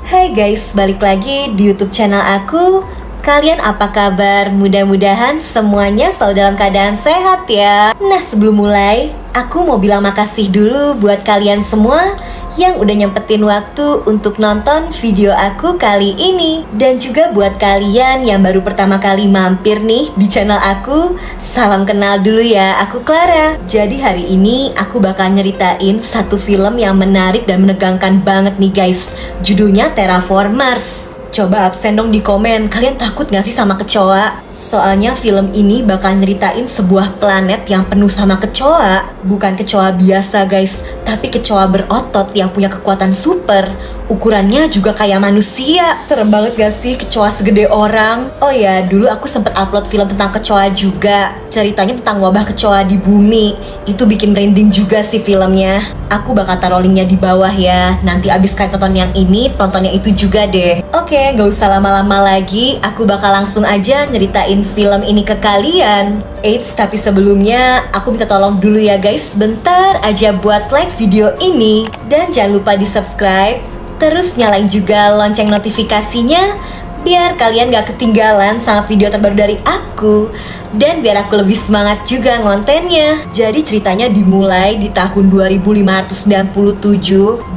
Hai guys, balik lagi di YouTube channel aku. Kalian apa kabar? Mudah-mudahan semuanya selalu dalam keadaan sehat ya. Nah, sebelum mulai, aku mau bilang makasih dulu buat kalian semua yang udah nyempetin waktu untuk nonton video aku kali ini. Dan juga buat kalian yang baru pertama kali mampir nih di channel aku, salam kenal dulu ya, aku Clara. Jadi hari ini aku bakal nyeritain satu film yang menarik dan menegangkan banget nih guys. Judulnya Terraform Mars. Coba absen dong di komen, kalian takut gak sih sama kecoa? Soalnya film ini bakal nyeritain sebuah planet yang penuh sama kecoa. Bukan kecoa biasa guys, tapi kecoa berotot yang punya kekuatan super. Ukurannya juga kayak manusia. Serem banget gak sih kecoa segede orang? Oh ya, dulu aku sempet upload film tentang kecoa juga. Ceritanya tentang wabah kecoa di bumi. Itu bikin merinding juga sih filmnya. Aku bakal taruh linknya di bawah ya. Nanti abis kalian tonton yang ini, tonton yang itu juga deh. Oke, gak usah lama-lama lagi. Aku bakal langsung aja nyeritain film ini ke kalian. Eits, tapi sebelumnya aku minta tolong dulu ya guys. Bentar aja buat like video ini. Dan jangan lupa di subscribe. Terus nyalain juga lonceng notifikasinya biar kalian gak ketinggalan sama video terbaru dari aku. Dan biar aku lebih semangat juga ngontennya. Jadi ceritanya dimulai di tahun 2597.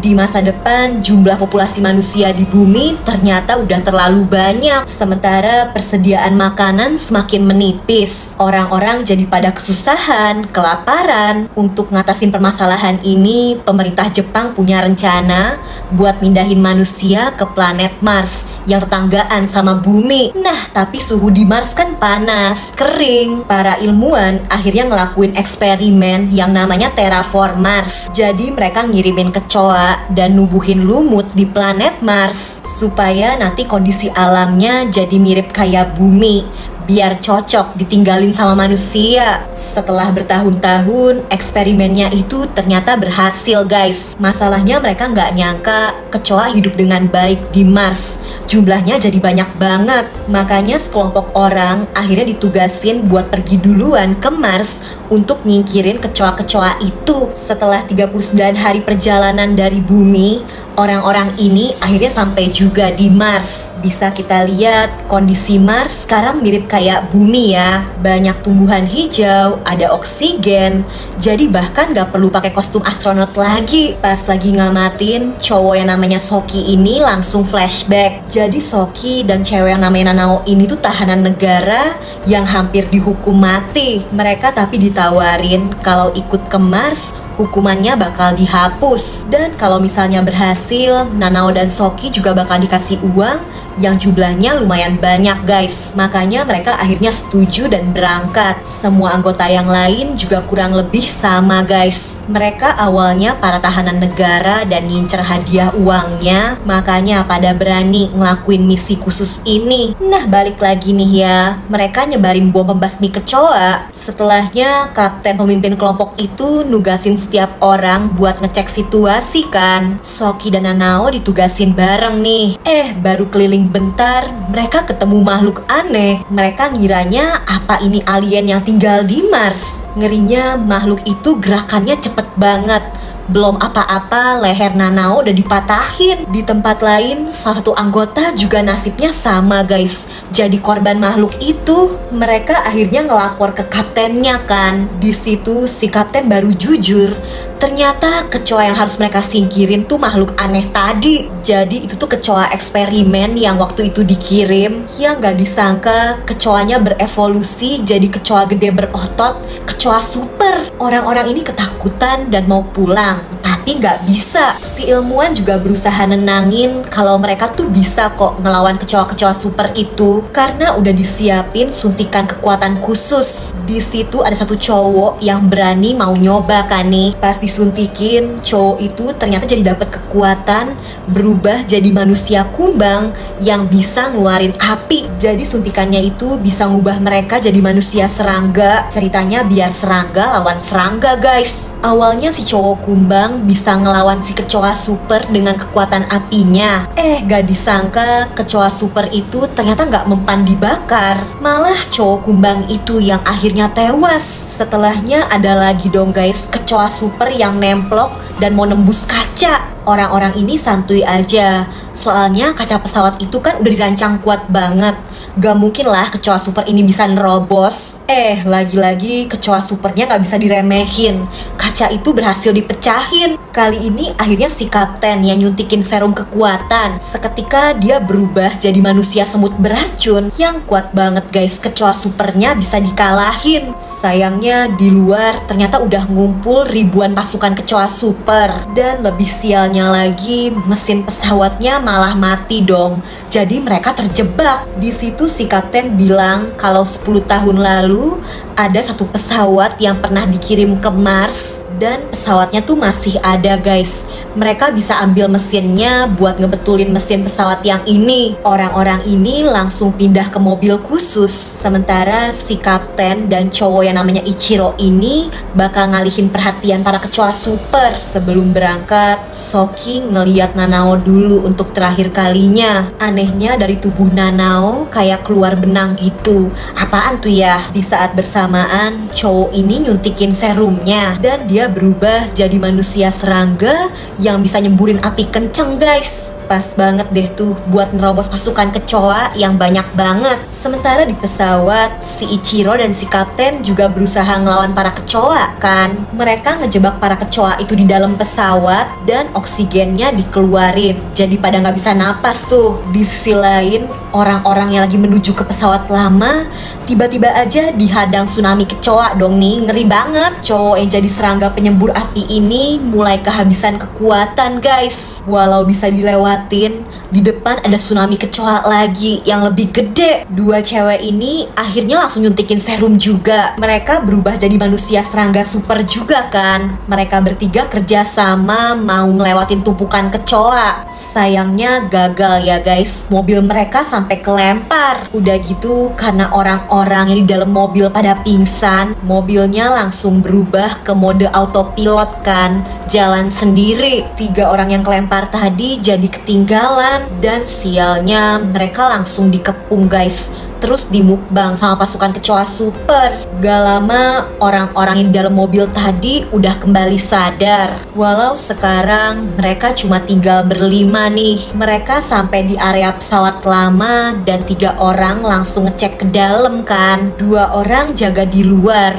Di masa depan jumlah populasi manusia di bumi ternyata udah terlalu banyak. Sementara persediaan makanan semakin menipis. Orang-orang jadi pada kesusahan, kelaparan. Untuk ngatasin permasalahan ini, pemerintah Jepang punya rencana buat mindahin manusia ke planet Mars yang tetanggaan sama bumi. Nah, tapi suhu di Mars kan panas, kering. Para ilmuwan akhirnya ngelakuin eksperimen yang namanya Terraform Mars. Jadi mereka ngirimin kecoa dan nubuhin lumut di planet Mars supaya nanti kondisi alamnya jadi mirip kayak bumi, biar cocok ditinggalin sama manusia. Setelah bertahun-tahun, eksperimennya itu ternyata berhasil guys. Masalahnya mereka nggak nyangka kecoa hidup dengan baik di Mars. Jumlahnya jadi banyak banget. Makanya sekelompok orang akhirnya ditugasin buat pergi duluan ke Mars untuk nyingkirin kecoa-kecoa itu. Setelah 39 hari perjalanan dari bumi, orang-orang ini akhirnya sampai juga di Mars. Bisa kita lihat kondisi Mars sekarang mirip kayak bumi ya. Banyak tumbuhan hijau, ada oksigen. Jadi bahkan gak perlu pakai kostum astronot lagi. Pas lagi ngamatin, cowok yang namanya Soki ini langsung flashback. Jadi Soki dan cewek yang namanya Nanao ini tuh tahanan negara yang hampir dihukum mati. Mereka tapi ditawarin kalau ikut ke Mars, hukumannya bakal dihapus. Dan kalau misalnya berhasil, Nanao dan Soki juga bakal dikasih uang yang jumlahnya lumayan banyak guys. Makanya mereka akhirnya setuju dan berangkat. Semua anggota yang lain juga kurang lebih sama guys. Mereka awalnya para tahanan negara dan ngincer hadiah uangnya. Makanya pada berani ngelakuin misi khusus ini. Nah, balik lagi nih ya, mereka nyebarin bom pembasmi kecoa. Setelahnya kapten pemimpin kelompok itu nugasin setiap orang buat ngecek situasi kan. Soki dan Nanao ditugasin bareng nih. Baru keliling bentar, mereka ketemu makhluk aneh. Mereka ngiranya apa ini alien yang tinggal di Mars. Ngerinya makhluk itu gerakannya cepet banget. Belum apa-apa leher Nanao udah dipatahin. Di tempat lain, salah satu anggota juga nasibnya sama guys. Jadi korban makhluk itu. Mereka akhirnya ngelapor ke kaptennya kan. Di situ si kapten baru jujur. Ternyata kecoa yang harus mereka singkirin tuh makhluk aneh tadi. Jadi itu tuh kecoa eksperimen yang waktu itu dikirim. Yang gak disangka kecoanya berevolusi jadi kecoa gede berotot, kecoa super. Orang-orang ini ketakutan dan mau pulang, tapi gak bisa. Si ilmuwan juga berusaha nenangin kalau mereka tuh bisa kok ngelawan kecoa-kecoa super itu, karena udah disiapin suntikan kekuatan khusus. Di situ ada satu cowok yang berani mau nyoba kan nih. Pas disuntikin, cowok itu ternyata jadi dapat kekuatan berubah jadi manusia kumbang yang bisa ngeluarin api. Jadi suntikannya itu bisa ngubah mereka jadi manusia serangga. Ceritanya biar serangga lawan serangga guys. Awalnya si cowok kumbang bisa bisa ngelawan si kecoa super dengan kekuatan apinya. Gak disangka kecoa super itu ternyata gak mempan dibakar. Malah cowok kumbang itu yang akhirnya tewas. Setelahnya ada lagi dong guys, kecoa super yang nemplok dan mau nembus kaca. Orang-orang ini santuy aja, soalnya kaca pesawat itu kan udah dirancang kuat banget. Gak mungkin lah kecoa super ini bisa nerobos. Lagi-lagi kecoa supernya gak bisa diremehin. Kaca itu berhasil dipecahin. Kali ini akhirnya si kapten yang nyuntikin serum kekuatan. Seketika dia berubah jadi manusia semut beracun yang kuat banget guys. Kecoa supernya bisa dikalahin. Sayangnya di luar ternyata udah ngumpul ribuan pasukan kecoa super. Dan lebih sialnya lagi, mesin pesawatnya malah mati dong. Jadi mereka terjebak. Di situ si kapten bilang kalau 10 tahun lalu ada satu pesawat yang pernah dikirim ke Mars dan pesawatnya tuh masih ada guys. Mereka bisa ambil mesinnya buat ngebetulin mesin pesawat yang ini. Orang-orang ini langsung pindah ke mobil khusus. Sementara si kapten dan cowok yang namanya Ichiro ini bakal ngalihin perhatian para kecoa super. Sebelum berangkat, Soki ngeliat Nanao dulu untuk terakhir kalinya. Anehnya dari tubuh Nanao kayak keluar benang gitu. Apaan tuh ya? Di saat bersamaan, cowok ini nyuntikin serumnya dan dia berubah jadi manusia serangga yang bisa nyemburin api kenceng guys. Pas banget deh tuh buat nerobos pasukan kecoa yang banyak banget. Sementara di pesawat, si Ichiro dan si kapten juga berusaha ngelawan para kecoa kan. Mereka ngejebak para kecoa itu di dalam pesawat dan oksigennya dikeluarin. Jadi pada nggak bisa napas tuh. Di sisi lain, orang-orang yang lagi menuju ke pesawat lama tiba-tiba aja dihadang tsunami kecoa dong nih. Ngeri banget. Cowok yang jadi serangga penyembur api ini mulai kehabisan kekuatan guys. Walau bisa dilewatin, di depan ada tsunami kecoa lagi yang lebih gede. Dua cewek ini akhirnya langsung nyuntikin serum juga. Mereka berubah jadi manusia serangga super juga kan. Mereka bertiga kerjasama mau ngelewatin tumpukan kecoa. Sayangnya gagal ya guys, mobil mereka sampai kelempar. Udah gitu karena orang-orang yang di dalam mobil pada pingsan, mobilnya langsung berubah ke mode autopilot kan, jalan sendiri. 3 orang yang kelempar tadi jadi ketinggalan dan sialnya mereka langsung dikepung guys. Terus dimukbang sama pasukan kecoa super. Gak lama orang-orang yang di dalam mobil tadi udah kembali sadar. Walau sekarang mereka cuma tinggal berlima nih. Mereka sampai di area pesawat lama dan 3 orang langsung ngecek ke dalam kan. 2 orang jaga di luar.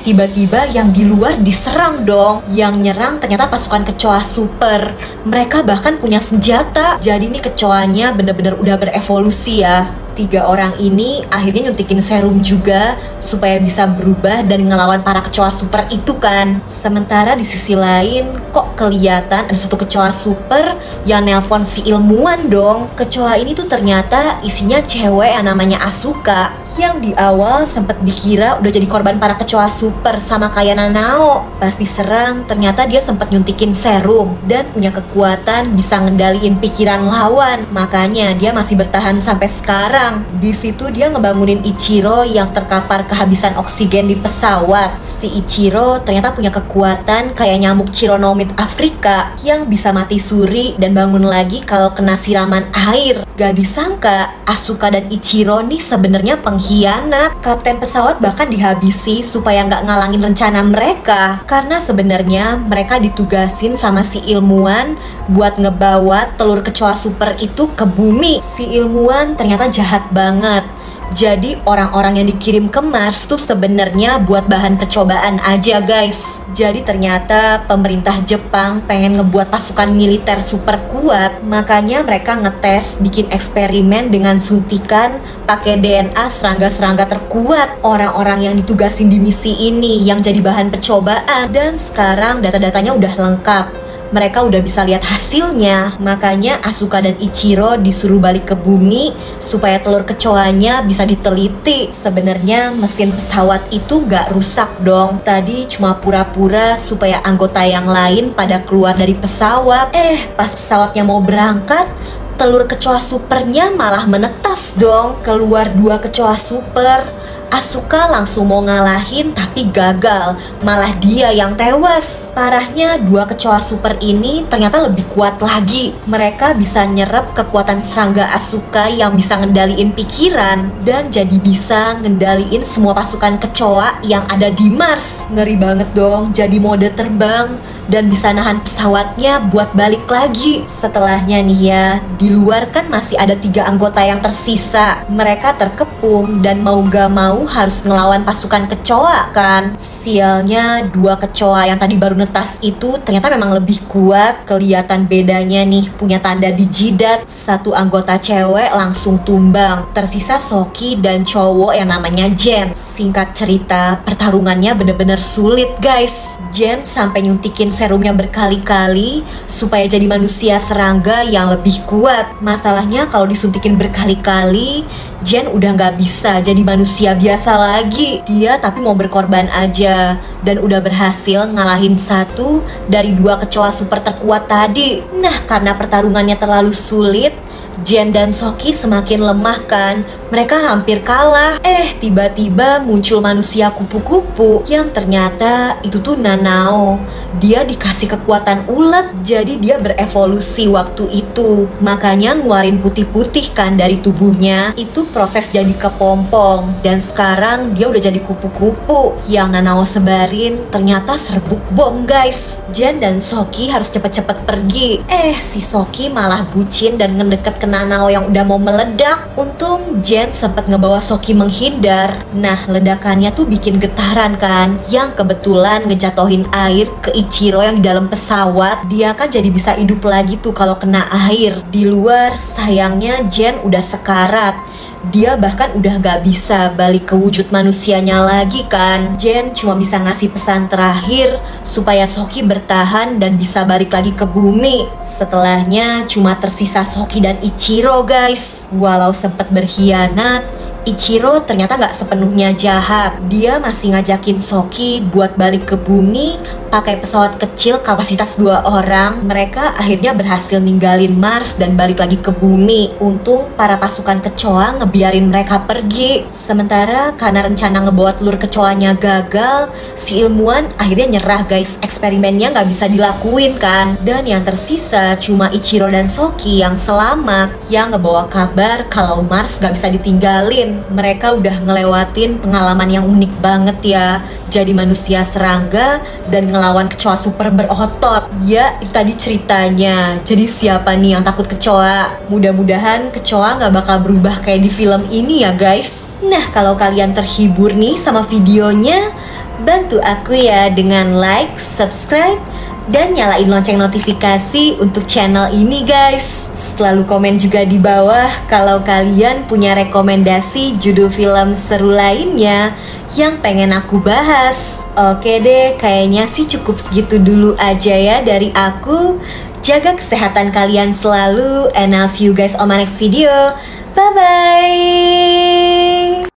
Tiba-tiba yang di luar diserang dong. Yang nyerang ternyata pasukan kecoa super. Mereka bahkan punya senjata. Jadi nih kecoanya bener-bener udah berevolusi ya. 3 orang ini akhirnya nyuntikin serum juga supaya bisa berubah dan ngelawan para kecoa super itu kan. Sementara di sisi lain kok kelihatan ada satu kecoa super yang nelpon si ilmuwan dong. Kecoa ini tuh ternyata isinya cewek yang namanya Asuka, yang di awal sempet dikira udah jadi korban para kecoa super sama kayak Nanao. Pas diserang ternyata dia sempet nyuntikin serum dan punya kekuatan bisa ngendaliin pikiran lawan. Makanya dia masih bertahan sampai sekarang. Di situ dia ngebangunin Ichiro yang terkapar kehabisan oksigen di pesawat. Si Ichiro ternyata punya kekuatan kayak nyamuk Chironomid Afrika yang bisa mati suri dan bangun lagi kalau kena siraman air. Gak disangka Asuka dan Ichiro nih sebenarnya pengkhianat. Kapten pesawat bahkan dihabisi supaya nggak ngalangin rencana mereka. Karena sebenarnya mereka ditugasin sama si ilmuwan buat ngebawa telur kecoa super itu ke bumi. Si ilmuwan ternyata jahat banget. Jadi orang-orang yang dikirim ke Mars tuh sebenarnya buat bahan percobaan aja guys. Jadi ternyata pemerintah Jepang pengen ngebuat pasukan militer super kuat. Makanya mereka ngetes bikin eksperimen dengan suntikan pakai DNA serangga-serangga terkuat. Orang-orang yang ditugasin di misi ini yang jadi bahan percobaan. Dan sekarang data-datanya udah lengkap. Mereka udah bisa lihat hasilnya. Makanya Asuka dan Ichiro disuruh balik ke bumi supaya telur kecoanya bisa diteliti. Sebenarnya mesin pesawat itu gak rusak dong. Tadi cuma pura-pura supaya anggota yang lain pada keluar dari pesawat. Pas pesawatnya mau berangkat, telur kecoa supernya malah menetas dong. Keluar 2 kecoa super. Asuka langsung mau ngalahin tapi gagal, malah dia yang tewas. Parahnya dua kecoa super ini ternyata lebih kuat lagi. Mereka bisa nyerap kekuatan serangga Asuka yang bisa ngendaliin pikiran dan jadi bisa ngendaliin semua pasukan kecoa yang ada di Mars. Ngeri banget dong, jadi mode terbang dan bisa nahan pesawatnya buat balik lagi. Setelahnya nih ya, di luar kan masih ada 3 anggota yang tersisa. Mereka terkepung dan mau gak mau harus ngelawan pasukan kecoa kan. Sialnya, 2 kecoa yang tadi baru netas itu ternyata memang lebih kuat. Kelihatan bedanya nih, punya tanda di jidat. 1 anggota cewek langsung tumbang. Tersisa Soki dan cowok yang namanya Jen. Singkat cerita, pertarungannya bener-bener sulit guys. Jen sampai nyuntikin serumnya berkali-kali supaya jadi manusia serangga yang lebih kuat. Masalahnya kalau disuntikin berkali-kali, Jen udah nggak bisa jadi manusia biasa lagi. Dia tapi mau berkorban aja dan udah berhasil ngalahin 1 dari 2 kecoa super terkuat tadi. Nah, karena pertarungannya terlalu sulit, Jen dan Soki semakin lemah kan. Mereka hampir kalah. Tiba-tiba muncul manusia kupu-kupu yang ternyata itu tuh Nanao. Dia dikasih kekuatan ulet, jadi dia berevolusi waktu itu. Makanya ngeluarin putih-putih kan dari tubuhnya. Itu proses jadi kepompong. Dan sekarang dia udah jadi kupu-kupu. Yang Nanao sebarin ternyata serbuk bom guys. Jen dan Soki harus cepet-cepet pergi. Si Soki malah bucin dan ngedeket ke Nanao yang udah mau meledak. Untung Jen sempat ngebawa Soki menghindar. Nah, ledakannya tuh bikin getaran kan, yang kebetulan ngejatohin air ke Ichiro yang di dalam pesawat. Dia kan jadi bisa hidup lagi tuh kalau kena air. Di luar, sayangnya Jen udah sekarat. Dia bahkan udah gak bisa balik ke wujud manusianya lagi kan. Jen cuma bisa ngasih pesan terakhir supaya Soki bertahan dan bisa balik lagi ke bumi. Setelahnya cuma tersisa Soki dan Ichiro guys. Walau sempat berkhianat, Ichiro ternyata gak sepenuhnya jahat. Dia masih ngajakin Soki buat balik ke bumi pakai pesawat kecil kapasitas 2 orang. Mereka akhirnya berhasil ninggalin Mars dan balik lagi ke bumi. Untung para pasukan kecoa ngebiarin mereka pergi. Sementara karena rencana ngebawa telur kecoanya gagal, si ilmuwan akhirnya nyerah guys. Eksperimennya nggak bisa dilakuin kan. Dan yang tersisa cuma Ichiro dan Soki yang selamat, yang ngebawa kabar kalau Mars nggak bisa ditinggalin. Mereka udah ngelewatin pengalaman yang unik banget ya, jadi manusia serangga dan ngelawan kecoa super berotot. Ya, itu tadi ceritanya. Jadi siapa nih yang takut kecoa? Mudah-mudahan kecoa nggak bakal berubah kayak di film ini ya guys. Nah, kalau kalian terhibur nih sama videonya, bantu aku ya dengan like, subscribe, dan nyalain lonceng notifikasi untuk channel ini guys. Selalu komen juga di bawah kalau kalian punya rekomendasi judul film seru lainnya yang pengen aku bahas. Oke deh, kayaknya sih cukup segitu dulu aja ya dari aku. Jaga kesehatan kalian selalu, and I'll see you guys on my next video. Bye-bye!